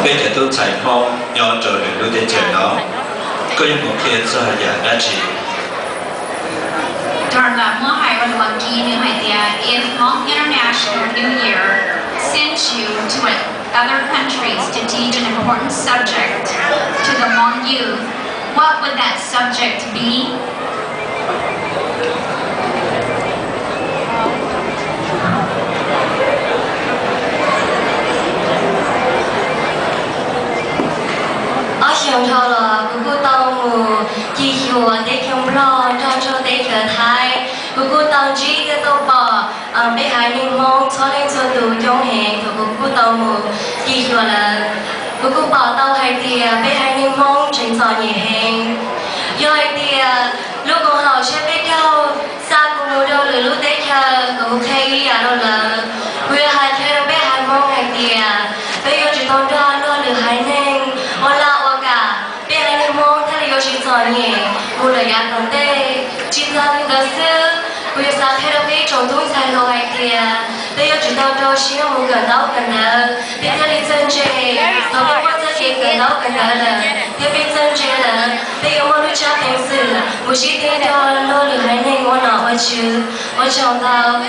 bây giờ tôi chạy mong nhỏ trở về lúc để chờ nó có những một khi do nhà đã chỉ During the Mahai or the Wangini idea, if Hmong International New Year sends you to other countries to teach an important subject to the Hmong youth, what would that subject be? Trong thọ là cô tao mù chỉ hiểu để không lo cho để cả thái cô tao chỉ cái tao bỏ để hai niệm mong cho nên cho đủ trong hè cô tao mù chỉ hiểu là cô bỏ tao hai tia để hai niệm mong trên gió nhẹ hẹn do hai tia lúc còn học sẽ biết đâu xa cô mua đâu lúc để cho cô thấy đâu là vừa hai thế bé hai mong hai tia bây giờ chỉ còn ra nó được hai nên là nhẹ, một lời ăn còn tê, chỉ ra những cái xưa, bây giờ sao thay đổi trong túi sai lỗi hay kìa, bây giờ chúng ta đâu chỉ là một gần đâu gần nào, bây giờ đi chân chơi, họ biết quan sát cái gần đâu gần nào là, tiếp bên chân chơi là, bây giờ muốn lui cha thành sự, một chỉ tên đó nó được hay nên muốn nào chứ, ở trong tao.